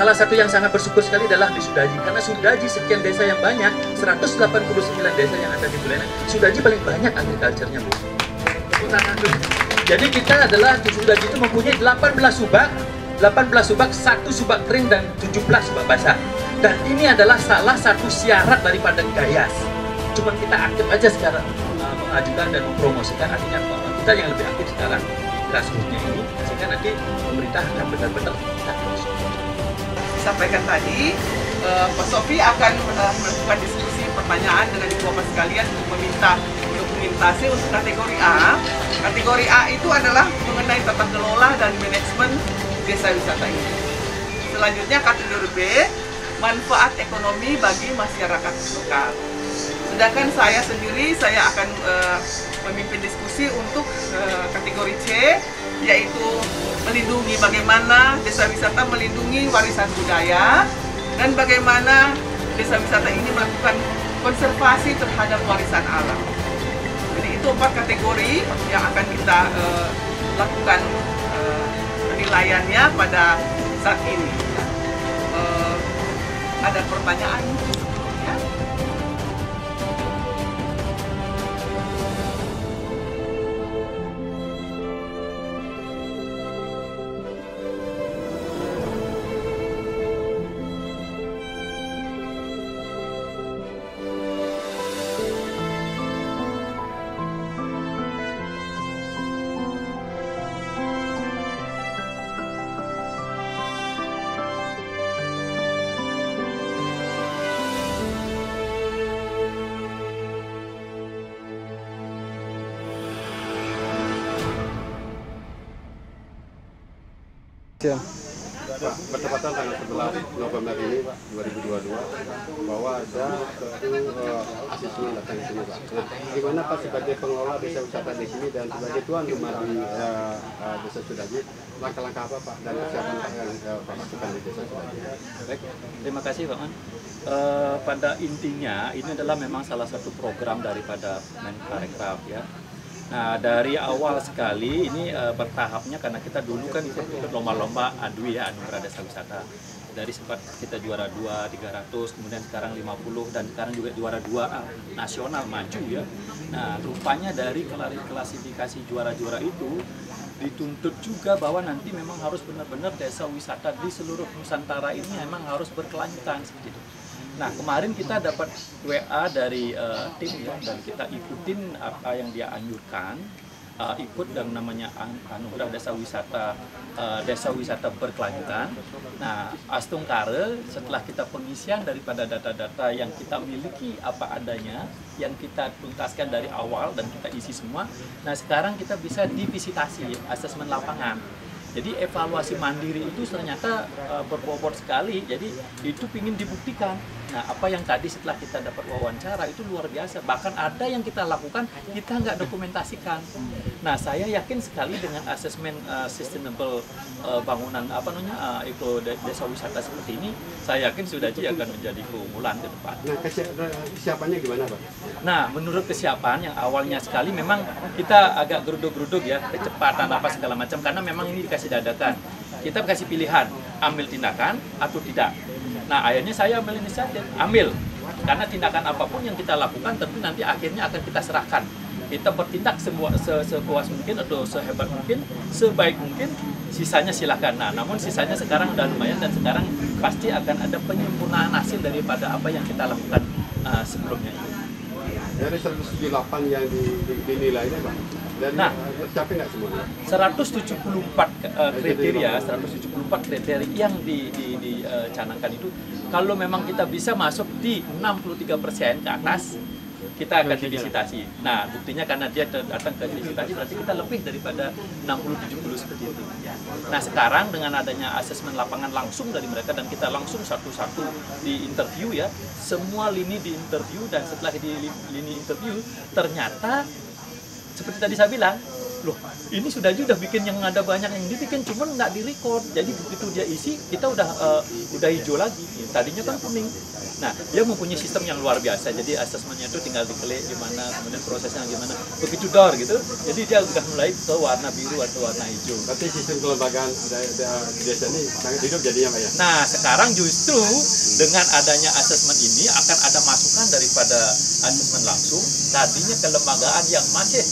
salah satu yang sangat bersyukur sekali adalah di Sudaji, karena Sudaji sekian desa yang banyak, 189 desa yang ada di Buleleng, Sudaji paling banyak agriculture-nya, Bu. Jadi kita adalah di Sudaji itu mempunyai 18 subak, 1 subak kering dan 17 subak basah. Dan ini adalah salah satu syarat daripada GAIAS. Cuma kita aktif aja sekarang mengajukan dan mempromosikan, artinya kita yang lebih aktif sekarang di grassroots-nya ini, sehingga nanti pemerintah akan benar-benar kita sampaikan tadi, Pak Sofi akan melakukan diskusi pertanyaan dengan Ibu Bapak sekalian untuk meminta dokumentasi untuk kategori A. Kategori A itu adalah mengenai tata kelola dan manajemen desa wisata ini. Selanjutnya kategori B, manfaat ekonomi bagi masyarakat lokal. Sedangkan saya sendiri, saya akan memimpin diskusi untuk kategori C, yaitu melindungi bagaimana desa wisata melindungi warisan budaya dan bagaimana desa wisata ini melakukan konservasi terhadap warisan alam. Jadi itu 4 kategori yang akan kita lakukan penilaiannya pada saat ini. Ada pertanyaan sebelumnya? Pak, bertepatan tanggal 11 November ini, Pak, 2022, bahwa ada asesmen datang di sini, Pak. Nah, gimana Pak sebagai pengelola desa wisata di sini dan sebagai tuan rumah di desa Sudaji, langkah-langkah apa Pak dan persiapan Pak yang Pak lakukan di desa Sudaji? Baik, terima kasih Pak Man. Pada intinya ini adalah memang salah satu program daripada Menparekraf ya. Nah, dari awal sekali ini bertahapnya, karena kita dulu kan ikut lomba-lomba ADWI ya, Anugerah Desa Wisata. Dari sempat kita juara 2, 300, kemudian sekarang 50, dan sekarang juga juara 2 nasional maju ya. Nah, rupanya dari klasifikasi juara-juara itu dituntut juga bahwa nanti memang harus benar-benar desa wisata di seluruh Nusantara ini memang harus berkelanjutan seperti itu. Nah, kemarin kita dapat WA dari tim ya, dan kita ikutin apa yang dia anjurkan, ikut yang namanya Anugerah Desa Wisata Berkelanjutan. Nah, Astungkare setelah kita pengisian daripada data-data yang kita miliki apa adanya, yang kita tuntaskan dari awal dan kita isi semua. Nah, sekarang kita bisa divisitasi, asesmen lapangan. Jadi evaluasi mandiri itu ternyata berbobot sekali, jadi itu ingin dibuktikan. Nah, apa yang tadi setelah kita dapat wawancara itu luar biasa, bahkan ada yang kita lakukan, kita nggak dokumentasikan. Nah, saya yakin sekali dengan asesmen sustainable bangunan eco desa wisata seperti ini, saya yakin Sudaji akan menjadi keunggulan ke depan. Nah, kesiapannya gimana Pak? Nah, menurut kesiapan yang awalnya sekali memang kita agak geruduk-geruduk ya, kecepatan apa segala macam, karena memang ini dikasih dadakan. Kita kasih pilihan, ambil tindakan atau tidak. Nah, akhirnya saya ambil inisiatif, ambil. Karena tindakan apapun yang kita lakukan tentu nanti akhirnya akan kita serahkan. Kita bertindak sepuas mungkin atau sehebat mungkin, sebaik mungkin, sisanya silakan. Nah, namun sisanya sekarang udah lumayan dan sekarang pasti akan ada penyempurnaan hasil daripada apa yang kita lakukan sebelumnya. Dari 178 yang dinilainya Pak, dan tercapai nggak semuanya? 174 kriteria yang dicanangkan itu, kalau memang kita bisa masuk di 63% ke atas, kita akan divisitasi. Nah, buktinya karena dia datang ke visitasi berarti kita lebih daripada 60-70 seperti itu. Nah, sekarang dengan adanya asesmen lapangan langsung dari mereka dan kita langsung satu-satu di interview ya, semua lini di interview, dan setelah di lini interview ternyata seperti tadi saya bilang, loh ini sudah bikin yang ada banyak yang dibikin, cuman nggak direcord. Jadi begitu dia isi, kita udah hijau lagi. Tadinya kan kuning. Nah, dia mempunyai sistem yang luar biasa. Jadi asesmennya itu tinggal diklik gimana, kemudian prosesnya gimana. Begitu door gitu, jadi dia udah mulai ke warna biru atau warna hijau. Berarti sistem kelembagaan desa ini sangat hidup jadinya Pak ya? Nah, sekarang justru dengan adanya asesmen ini akan ada masukan daripada asesmen langsung. Tadinya kelembagaan yang masih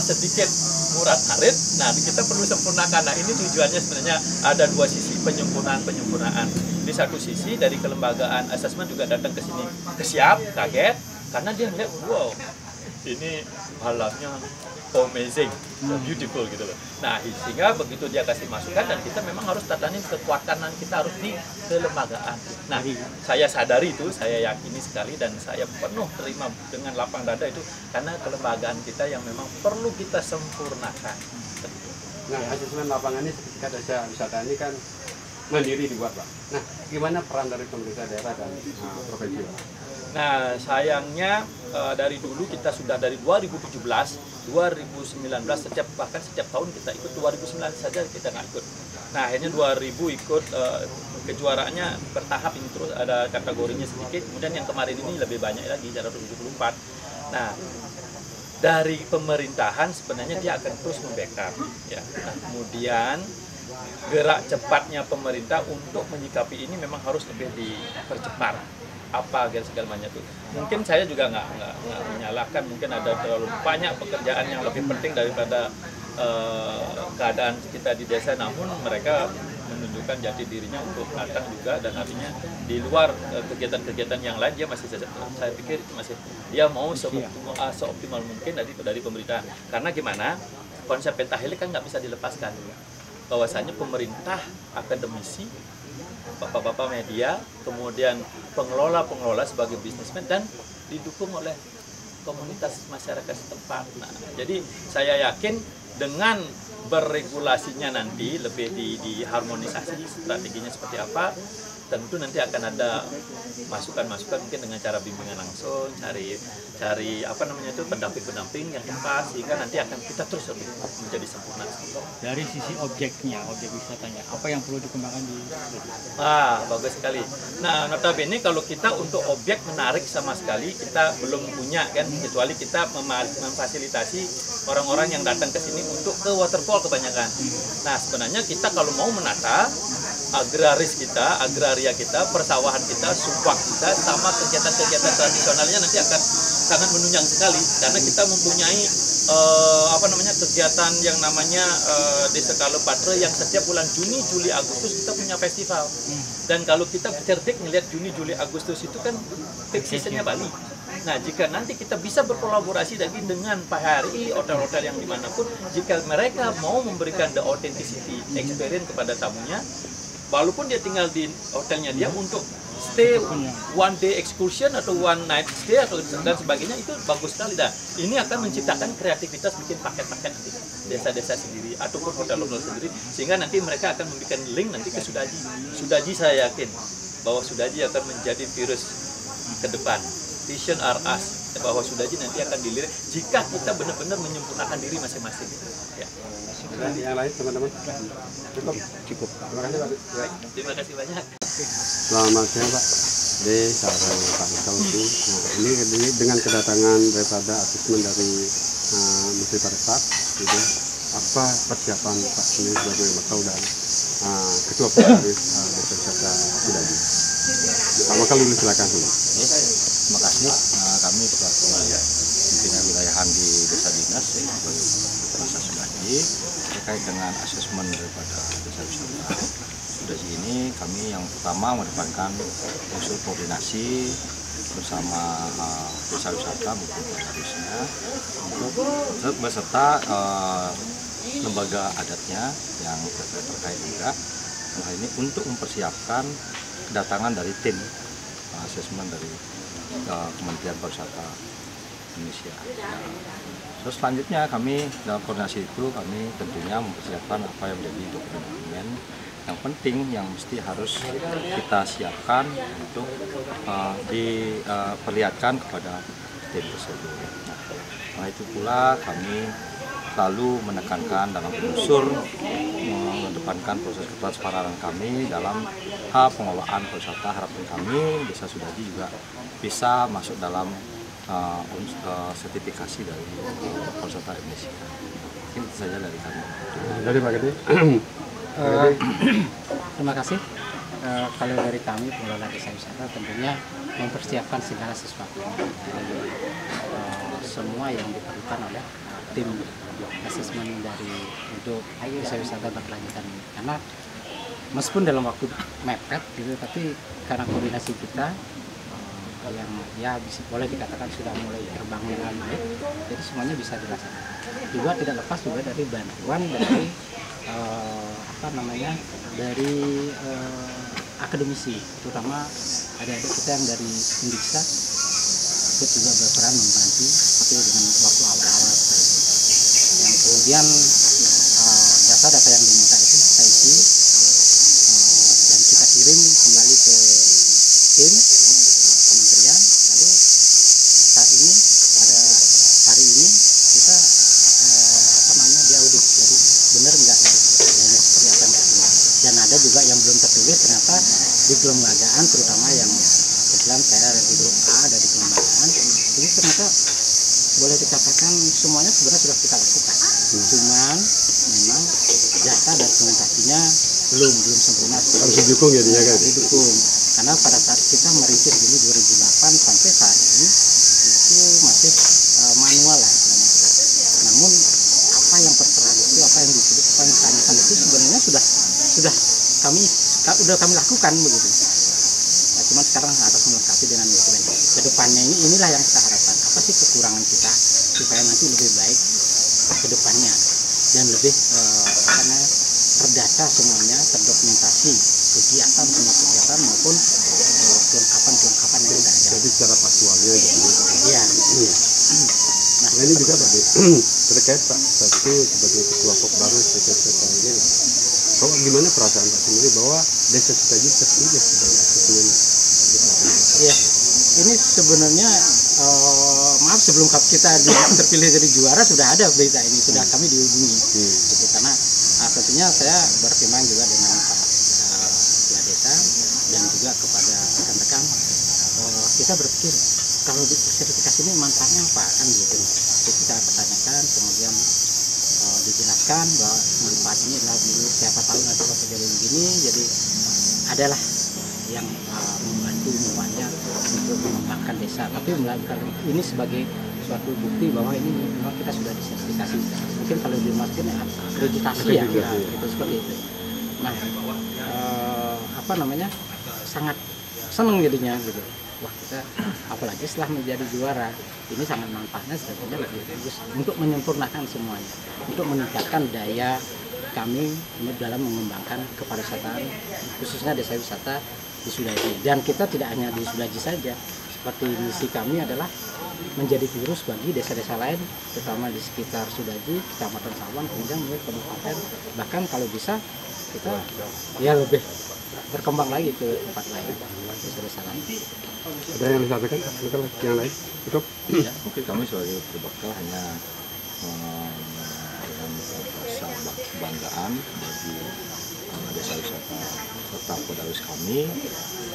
sedikit murat-marit, nah kita perlu sempurnakan. Nah ini tujuannya sebenarnya ada dua sisi, penyempurnaan. Di satu sisi dari kelembagaan asesmen juga datang ke sini kesiap, kaget, karena dia melihat wow ini halamnya amazing, beautiful gitu loh. Nah sehingga begitu dia kasih masukan dan kita memang harus tatanin kekuatan kita harus di kelembagaan. Nah saya sadari itu, saya yakini sekali dan saya penuh terima dengan lapang dada itu karena kelembagaan kita yang memang perlu kita sempurnakan. Nah asesmen lapangan ini ketika desa wisata ini kan mandiri dibuat Pak. Nah gimana peran dari pemerintah daerah dan provinsi Pak? Nah sayangnya dari dulu kita sudah dari 2017, 2019 bahkan setiap tahun kita ikut, 2009 saja kita nggak ikut. Nah akhirnya 2000 ikut kejuaraannya bertahap ini terus ada kategorinya sedikit, kemudian yang kemarin ini lebih banyak lagi, 174. Nah dari pemerintahan sebenarnya dia akan terus membackup ya. Nah, kemudian gerak cepatnya pemerintah untuk menyikapi ini memang harus lebih dipercepat. Apa segala macam itu. Mungkin saya juga nggak menyalahkan, mungkin ada terlalu banyak pekerjaan yang lebih penting daripada keadaan kita di desa, namun mereka menunjukkan jati dirinya untuk datang juga, dan artinya di luar kegiatan-kegiatan yang lain dia masih, saya pikir itu masih dia mau seoptimal mungkin dari pemerintah. Karena gimana, konsep pentahelix kan nggak bisa dilepaskan, bahwasanya pemerintah, akademisi, bapak-bapak media, kemudian pengelola sebagai bisnismen, dan didukung oleh komunitas masyarakat setempat. Nah, jadi saya yakin dengan berregulasinya nanti lebih diharmonisasi strateginya seperti apa, tentu nanti akan ada masukan-masukan mungkin dengan cara bimbingan langsung, cari apa namanya itu pendamping yang tepat, sehingga nanti akan kita terus menjadi sempurna. Dari sisi objek wisatanya, apa yang perlu dikembangkan di? Bagus sekali. Nah, notabene kalau kita untuk objek menarik sama sekali kita belum punya kan, kecuali kita memfasilitasi orang-orang yang datang ke sini untuk ke waterfall kebanyakan. Nah, sebenarnya kita kalau mau menata agraria kita, persawahan kita, subak kita, sama kegiatan-kegiatan tradisionalnya nanti akan sangat menunjang sekali, karena kita mempunyai kegiatan yang namanya Desa Kalopatre yang setiap bulan Juni, Juli, Agustus kita punya festival. Dan kalau kita cerdik melihat Juni, Juli, Agustus itu kan peak seasonnya Bali. Nah, jika nanti kita bisa berkolaborasi lagi dengan PHRI, hotel-hotel yang dimanapun, jika mereka mau memberikan the authenticity experience kepada tamunya, walaupun dia tinggal di hotelnya dia untuk stay one day excursion atau one night stay atau dan sebagainya, itu bagus sekali. Dah, ini akan menciptakan kreativitas bikin paket-paket nanti desa-desa sendiri ataupun hotel-hotel sendiri, sehingga nanti mereka akan memberikan link nanti ke Sudaji. Sudaji saya yakin bahwa Sudaji akan menjadi virus ke depan. Vision are us, bahwa Sudaji nanti akan dilirik jika kita benar-benar menyempurnakan diri masing-masing. Ya. Dan yang lain teman-teman cukup. Terima kasih Pak. Terima kasih banyak. Selamat siang Pak. Jadi sarang Pak Sauti. Nah ini dengan kedatangan daripada asesmen dari Menteri Pariwisata, gitu. Apa persiapan Pak sendiri sebagai Makau dan Ketua Pariwisata Desa Wisata Sudaji? Pak Makau dulu silakan. Terima kasih. Kami selaku pimpinan wilayahan di Desa Dinas Desa Sudaji terkait dengan asesmen daripada Desa Wisata Sudaji ini, kami yang pertama mengedepankan unsur koordinasi bersama Desa Wisata maupun Desa untuk beserta lembaga adatnya yang terkait juga hal ini untuk mempersiapkan kedatangan dari tim asesmen dari Kementerian Pariwisata Indonesia. Terus selanjutnya kami dalam koordinasi itu kami tentunya mempersiapkan apa yang menjadi dokumen-dokumen yang penting yang mesti harus kita siapkan untuk diperlihatkan kepada tim tersebut. Nah itu pula kami selalu menekankan dalam unsur mengedepankan proses ketransparan kami dalam hal pengelolaan pariwisata. Harapan kami Desa Sudaji juga bisa masuk dalam sertifikasi dari pariwisata Indonesia. Mungkin itu saja dari kami. Dari Pak Gede. Terima kasih. Kalau dari kami pengelola desa wisata tentunya mempersiapkan segala sesuatu dari semua yang diperlukan oleh tim asesmen dari untuk desa wisata berkelanjutan ini. Karena meskipun dalam waktu mepet gitu, tapi karena koordinasi kita yang ya bisa boleh dikatakan sudah mulai terbangun dengan baik, jadi semuanya bisa dilaksanakan. Juga tidak lepas juga dari bantuan dari dari akademisi, terutama adik-adik kita yang dari Indiksa ikut juga berperan membantu seperti dengan waktu awal-awal yang kemudian data-data yang diminta itu kita isi dan kita kirim kembali ke tim kementerian. Lalu saat ini pada hari ini kita diaudit, jadi benar nggak itu banyak seperti apa yang tertulis, dan ada juga yang belum tertulis ternyata di kelembagaan, terutama yang kebetulan saya ada di grup A, ada di kelembagaan, ini ternyata boleh dikatakan semuanya sebenarnya sudah kita lakukan, cuman memang data dan dokumentasinya belum sempurna. Harus didukung ya dia kan? Didukung, karena pada saat kita merintis dulu 2008 sampai saat ini itu masih manual lah. Namun apa yang tertera itu, apa yang ditulis, apa yang ditanyakan itu sebenarnya sudah kami lakukan begitu. Nah, cuman sekarang harus melengkapi dengan dokumentasi. Kedepannya inilah yang kita harapkan. Apa sih kekurangan kita supaya nanti lebih baik kedepannya dan lebih terdata semuanya, terdokumentasi kegiatan, semua kegiatan maupun kelengkapan yang kita ada. Jadi secara faktualnya gitu. Iya. Nah ini juga tadi terkait Pak satu sebagai ketua Pokbaru Desa Sudaji ini, bahwa gimana perasaan Pak sendiri bahwa Desa Sudaji terpilih sebagai asesmen? Iya, ini sebenarnya maaf sebelum kita terpilih jadi juara sudah ada berita ini, sudah kami dihubungi, gitu, karena tentunya saya bertimbang juga dengan Pak Kepala Desa dan juga kepada rekan-rekan, kita berpikir kalau di sertifikasi ini manfaatnya apa kan gitu. Jadi kita pertanyakan, kemudian dijelaskan bahwa manfaat ini adalah dulu siapa tahu nanti kalau terjadi begini, jadi adalah yang membantu semuanya untuk mengembangkan desa. Tapi melakukan ini sebagai suatu bukti bahwa ini memang kita sudah disertifikasi. Mungkin kalau di masjid akreditasi ya, gitu seperti itu. Nah, sangat senang jadinya gitu. Wah, kita apalagi setelah menjadi juara ini sangat manfaatnya sebetulnya lebih bagus untuk menyempurnakan semuanya, untuk meningkatkan daya kami dalam mengembangkan kepariwisataan khususnya desa wisata di Sudaji. Dan kita tidak hanya di Sudaji saja, seperti misi kami adalah menjadi virus bagi desa-desa lain, terutama di sekitar Sudaji, Kecamatan Sawan, kemudian kabupaten, bahkan kalau bisa kita ya lebih berkembang lagi ke tempat lain, desa-desa lain. Ada yang disampaikan yang lain? Cukup? Ya, mungkin kami sebagai berbakal hanya dengan rasa kebanggaan bagi desa wisata serta Kodawis kami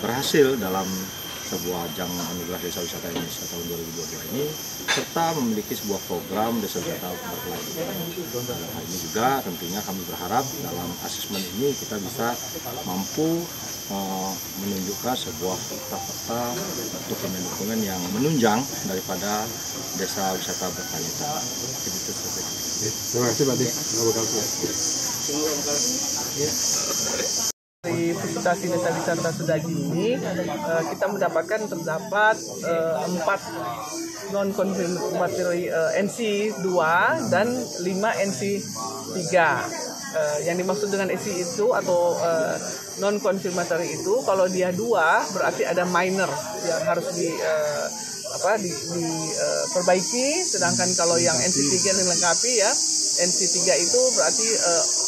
berhasil dalam sebuah ajang anugerah desa wisata Indonesia tahun 2022 ini, serta memiliki sebuah program desa wisata berkelanjutan. Dalam hal ini juga tentunya kami berharap dalam asesmen ini kita bisa mampu menunjukkan sebuah fakta-fakta dokumen-dokumen yang menunjang daripada desa wisata berkelanjutan. Terima kasih Pak Dik. Dari presentasi desa wisata Sudaji ini kita mendapatkan terdapat 4 non-confirmatory NC 2 dan 5 NC 3. Yang dimaksud dengan NC itu atau non-confirmatory itu, kalau dia 2 berarti ada minor yang harus diperbaiki, sedangkan kalau yang NC 3 dilengkapi ya, NC 3 itu berarti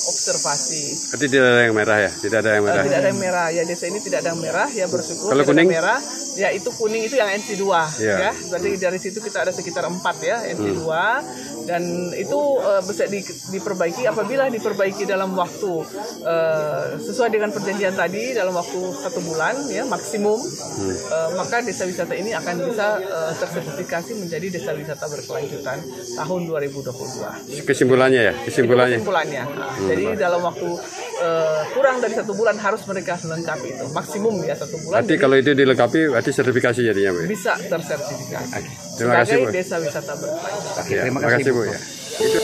observasi. Berarti tidak ada yang merah ya? Tidak ada yang merah. Tidak ada yang merah ya, desa ini tidak ada yang merah ya, bersyukur. Kalau tidak ada kuning? merah ya, itu kuning itu yang NC2 Ya. ya. Berarti dari situ kita ada sekitar 4 ya NC2 dan itu bisa diperbaiki apabila diperbaiki dalam waktu sesuai dengan perjanjian tadi dalam waktu 1 bulan ya maksimum, maka desa wisata ini akan bisa tersertifikasi menjadi desa wisata berkelanjutan tahun 2022. Kesimpulannya ya? Kesimpulannya. Nah, jadi dalam waktu kurang dari 1 bulan harus mereka melengkapi itu maksimum ya 1 bulan. Berarti kalau itu dilengkapi berarti sertifikasi jadinya Bu? Bisa tersertifikasi Terima kasih, sebagai Bu. desa wisata berkelanjutan. Ya, terima kasih Bu ya. Itu